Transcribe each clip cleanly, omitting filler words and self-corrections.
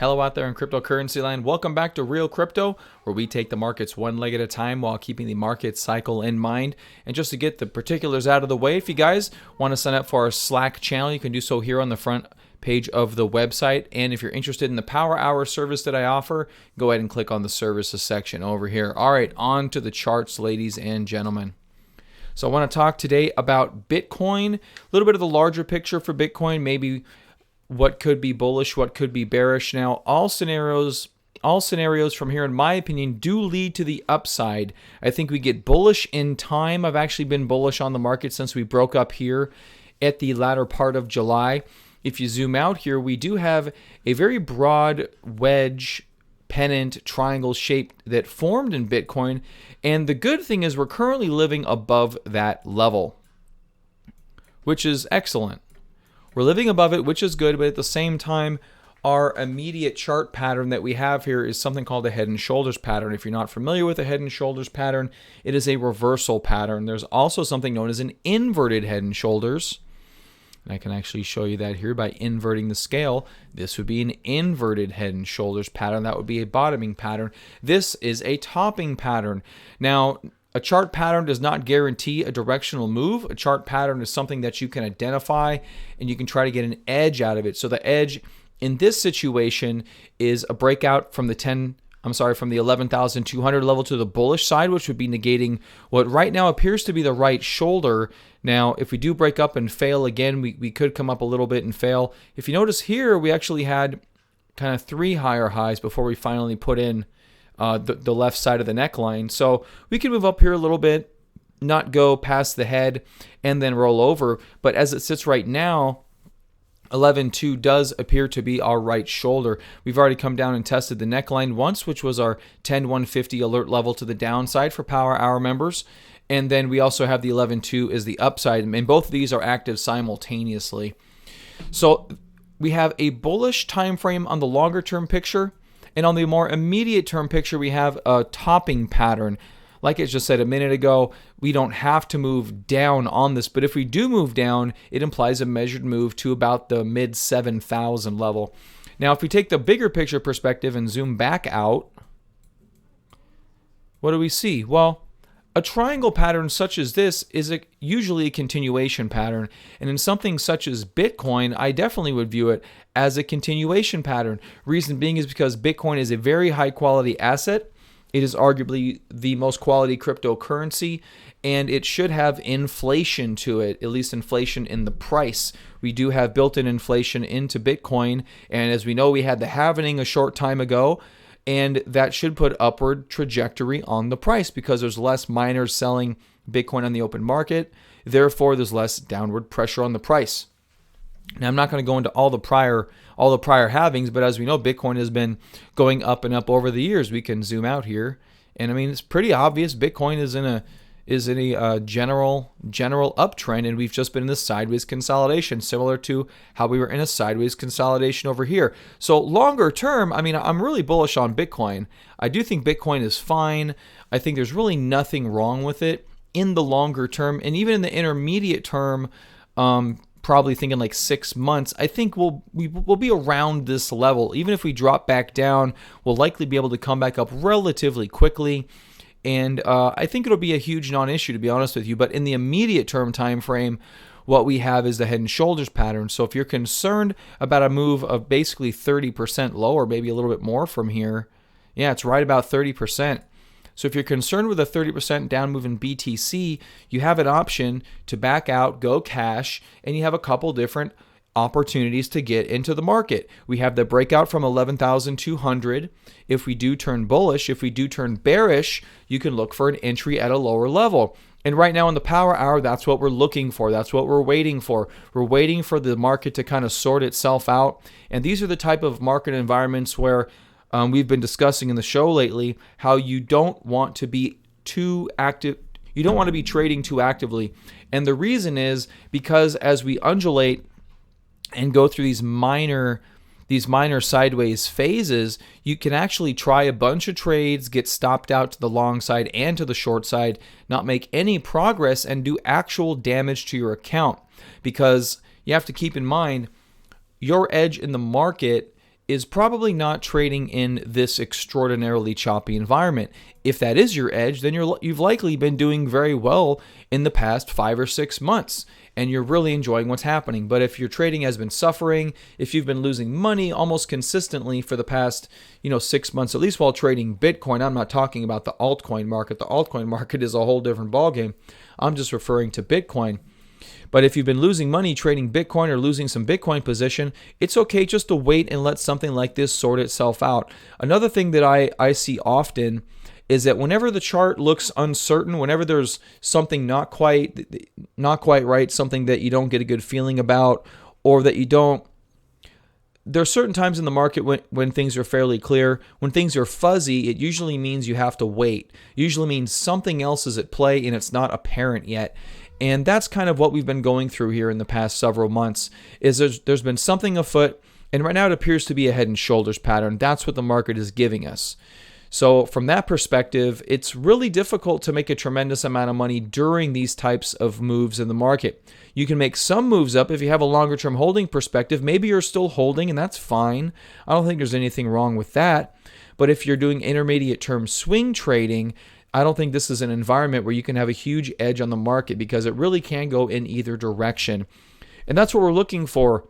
Hello out there in cryptocurrency land. Welcome back to Real Crypto, where we take the markets one leg at a time while keeping the market cycle in mind. And just to get the particulars out of the way, if you guys want to sign up for our Slack channel, you can do so here on the front page of the website. And if you're interested in the Power Hour service that I offer, go ahead and click on the services section over here. All right, on to the charts, ladies and gentlemen. So I want to talk today about Bitcoin, a little bit of the larger picture for Bitcoin, maybe what could be bullish, what could be bearish. Now, all scenarios from here, in my opinion, do lead to the upside. I think we get bullish in time. I've actually been bullish on the market since we broke up here at the latter part of July. If you zoom out here, we do have a very broad wedge pennant triangle shape that formed in Bitcoin. And the good thing is we're currently living above that level, which is excellent. We're living above it, which is good, but at the same time, our immediate chart pattern that we have here is something called a head and shoulders pattern. If you're not familiar with a head and shoulders pattern, it is a reversal pattern. There's also something known as an inverted head and shoulders. And I can actually show you that here by inverting the scale. This would be an inverted head and shoulders pattern. That would be a bottoming pattern. This is a topping pattern. Now, a chart pattern does not guarantee a directional move. A chart pattern is something that you can identify and you can try to get an edge out of it. So the edge in this situation is a breakout from the 11,200 level to the bullish side, which would be negating what right now appears to be the right shoulder. Now, if we do break up and fail again, we could come up a little bit and fail. If you notice here, we actually had kind of 3 higher highs before we finally put in the left side of the neckline. So we can move up here a little bit, not go past the head, and then roll over. But as it sits right now, 11.2 does appear to be our right shoulder. We've already come down and tested the neckline once, which was our 10.150 alert level to the downside for Power Hour members. And then we also have the 11.2 is the upside. And both of these are active simultaneously. So we have a bullish time frame on the longer term picture. And on the more immediate term picture, we have a topping pattern. Like I just said a minute ago, we don't have to move down on this, but if we do move down, it implies a measured move to about the mid 7,000 level. Now, if we take the bigger picture perspective and zoom back out, what do we see? Well, a triangle pattern such as this is usually a continuation pattern. And in something such as Bitcoin, I definitely would view it as a continuation pattern. Reason being is because Bitcoin is a very high quality asset. It is arguably the most quality cryptocurrency, and it should have inflation to it, at least inflation in the price. We do have built-in inflation into Bitcoin, and as we know, we had the halving a short time ago, and that should put upward trajectory on the price because there's less miners selling Bitcoin on the open market. Therefore, there's less downward pressure on the price. Now, I'm not going to go into all the prior halvings, but as we know, Bitcoin has been going up and up over the years. We can zoom out here, and I mean it's pretty obvious. Bitcoin is in a general uptrend, and we've just been in this sideways consolidation, similar to how we were in a sideways consolidation over here. So longer term, I mean, I'm really bullish on Bitcoin. I do think Bitcoin is fine. I think there's really nothing wrong with it in the longer term, and even in the intermediate term. Probably thinking like 6 months, I think we'll be around this level. Even if we drop back down, we'll likely be able to come back up relatively quickly. And I think it'll be a huge non-issue, to be honest with you. But in the immediate term time frame, what we have is the head and shoulders pattern. So if you're concerned about a move of basically 30% lower, maybe a little bit more from here, yeah, it's right about 30%. So if you're concerned with a 30% down move in BTC, you have an option to back out, go cash, and you have a couple different opportunities to get into the market. We have the breakout from 11,200. If we do turn bullish, if we do turn bearish, you can look for an entry at a lower level. And right now in the Power Hour, that's what we're looking for. That's what we're waiting for. We're waiting for the market to kind of sort itself out. And these are the type of market environments where we've been discussing in the show lately how you don't want to be too active. You don't want to be trading too actively. And the reason is because as we undulate and go through these minor sideways phases, you can actually try a bunch of trades, get stopped out to the long side and to the short side, not make any progress, and do actual damage to your account. Because you have to keep in mind, your edge in the market is probably not trading in this extraordinarily choppy environment. If that is your edge, then you've likely been doing very well in the past 5 or 6 months, and you're really enjoying what's happening. But if your trading has been suffering, if you've been losing money almost consistently for the past 6 months, at least while trading Bitcoin, I'm not talking about the altcoin market. The altcoin market is a whole different ballgame. I'm just referring to Bitcoin. But if you've been losing money trading Bitcoin or losing some Bitcoin position, it's okay just to wait and let something like this sort itself out. Another thing that I see often is that whenever the chart looks uncertain, whenever there's something not quite right, something that you don't get a good feeling about, or that you don't, there are certain times in the market when things are fairly clear. When things are fuzzy, it usually means you have to wait. It usually means something else is at play and it's not apparent yet. And that's kind of what we've been going through here in the past several months, is there's been something afoot, and right now it appears to be a head and shoulders pattern. That's what the market is giving us. So from that perspective, it's really difficult to make a tremendous amount of money during these types of moves in the market. You can make some moves up if you have a longer term holding perspective. Maybe you're still holding, and that's fine. I don't think there's anything wrong with that. But if you're doing intermediate term swing trading, I don't think this is an environment where you can have a huge edge on the market, because it really can go in either direction. And that's what we're looking for.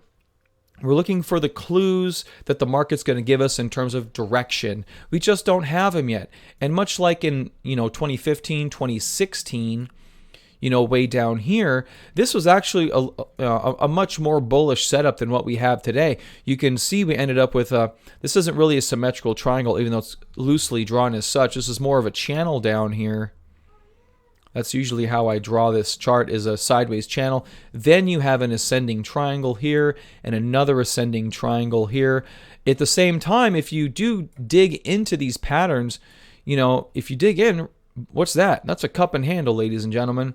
We're looking for the clues that the market's going to give us in terms of direction. We just don't have them yet. And much like in 2015, 2016, way down here, this was actually a much more bullish setup than what we have today. You can see we ended up with this isn't really a symmetrical triangle, even though it's loosely drawn as such. This is more of a channel down here. That's usually how I draw this chart, is a sideways channel. Then you have an ascending triangle here and another ascending triangle here. At the same time, if you do dig into these patterns, if you dig in, what's that? That's a cup and handle, ladies and gentlemen.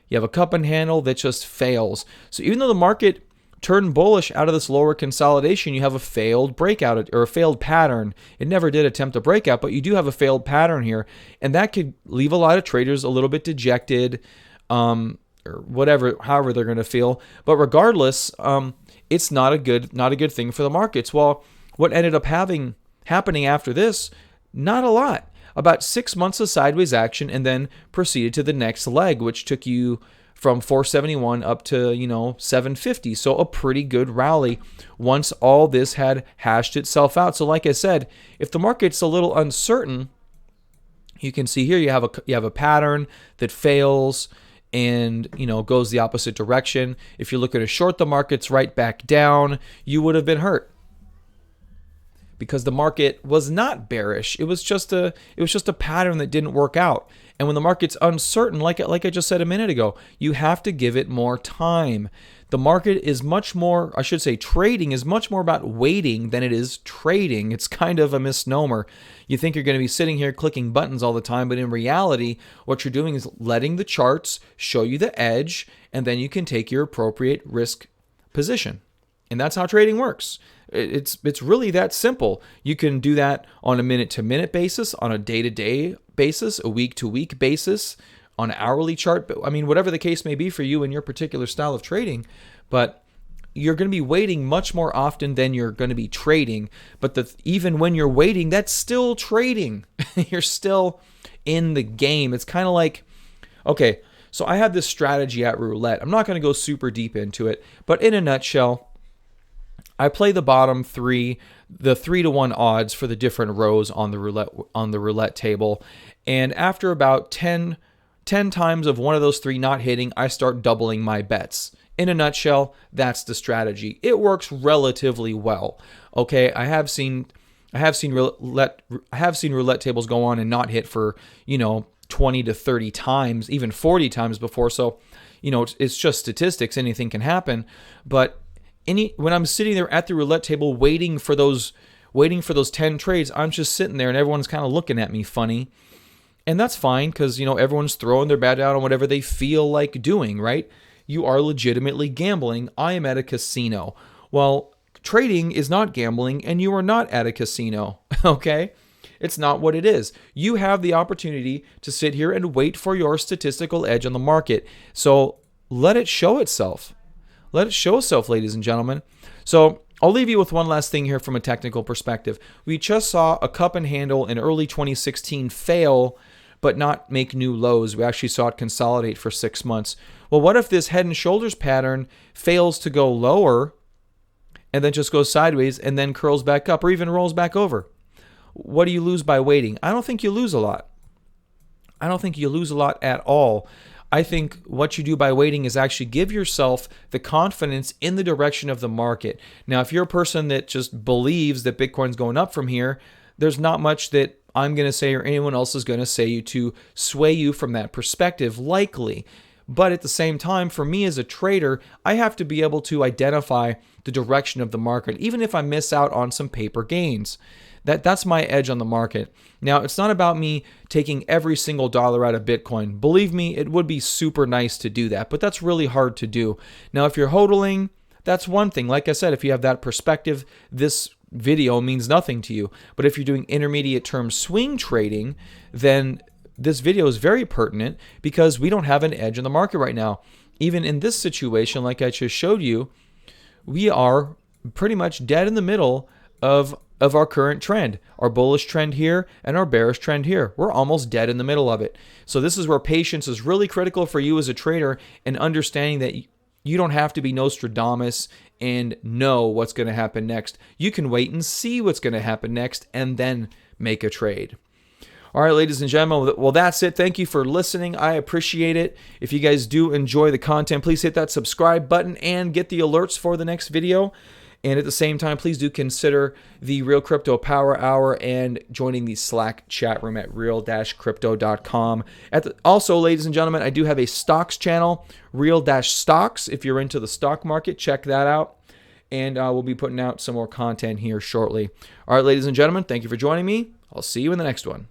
You have a cup and handle that just fails. So even though the market turned bullish out of this lower consolidation, you have a failed breakout or a failed pattern. It never did attempt a breakout, but you do have a failed pattern here. And that could leave a lot of traders a little bit dejected, or whatever, however they're going to feel. But regardless, it's not a good thing for the markets. Well, what ended up happening after this? Not a lot. About 6 months of sideways action, and then proceeded to the next leg, which took you from 471 up to 750. So a pretty good rally once all this had hashed itself out. So like I said, if the market's a little uncertain, you can see here you have a pattern that fails and goes the opposite direction. If you're looking to short the markets right back down, you would have been hurt, because the market was not bearish. It was just a pattern that didn't work out. And when the market's uncertain, like I just said a minute ago, you have to give it more time. The market is much more, trading is much more about waiting than it is trading. It's kind of a misnomer. You think you're going to be sitting here clicking buttons all the time, but in reality, what you're doing is letting the charts show you the edge, and then you can take your appropriate risk position. And that's how trading works. It's really that simple. You can do that on a minute-to-minute basis, on a day-to-day basis, a week-to-week basis, on an hourly chart. I mean, whatever the case may be for you and your particular style of trading. But you're going to be waiting much more often than you're going to be trading. But even when you're waiting, that's still trading. You're still in the game. It's kind of like, okay, so I have this strategy at roulette. I'm not going to go super deep into it, but in a nutshell, I play the bottom three, the 3-to-1 odds for the different rows on the roulette table. And after about 10 times of one of those three not hitting, I start doubling my bets. In a nutshell, that's the strategy. It works relatively well. Okay, I have seen roulette tables go on and not hit for 20 to 30 times, even 40 times before. So, it's just statistics. Anything can happen. But when I'm sitting there at the roulette table waiting for those 10 trades, I'm just sitting there and everyone's kind of looking at me funny. And that's fine, because everyone's throwing their bet out on whatever they feel like doing, right? You are legitimately gambling. I am at a casino. Well, trading is not gambling, and you are not at a casino, okay? It's not what it is. You have the opportunity to sit here and wait for your statistical edge on the market. So let it show itself. Let it show itself, ladies and gentlemen. So I'll leave you with one last thing here from a technical perspective. We just saw a cup and handle in early 2016 fail, but not make new lows. We actually saw it consolidate for 6 months. Well, what if this head and shoulders pattern fails to go lower and then just goes sideways and then curls back up or even rolls back over? What do you lose by waiting? I don't think you lose a lot. I don't think you lose a lot at all. I think what you do by waiting is actually give yourself the confidence in the direction of the market. Now, if you're a person that just believes that Bitcoin's going up from here, there's not much that I'm going to say or anyone else is going to say to sway you from that perspective, likely. But at the same time, for me as a trader, I have to be able to identify the direction of the market, even if I miss out on some paper gains. That's my edge on the market. Now, it's not about me taking every single dollar out of Bitcoin. Believe me, it would be super nice to do that, but that's really hard to do. Now, if you're hodling, that's one thing. Like I said, if you have that perspective, this video means nothing to you. But if you're doing intermediate term swing trading, then this video is very pertinent because we don't have an edge in the market right now. Even in this situation, like I just showed you, we are pretty much dead in the middle of our current trend, our bullish trend here and our bearish trend here. We're almost dead in the middle of it. So this is where patience is really critical for you as a trader, and understanding that you don't have to be Nostradamus and know what's going to happen next. You can wait and see what's going to happen next and then make a trade. All right, ladies and gentlemen, well, that's it. Thank you for listening. I appreciate it. If you guys do enjoy the content, please hit that subscribe button and get the alerts for the next video. And at the same time, please do consider the Real Crypto Power Hour and joining the Slack chat room at real-crypto.com. Also, ladies and gentlemen, I do have a stocks channel, Real-Stocks. If you're into the stock market, check that out. And we'll be putting out some more content here shortly. All right, ladies and gentlemen, thank you for joining me. I'll see you in the next one.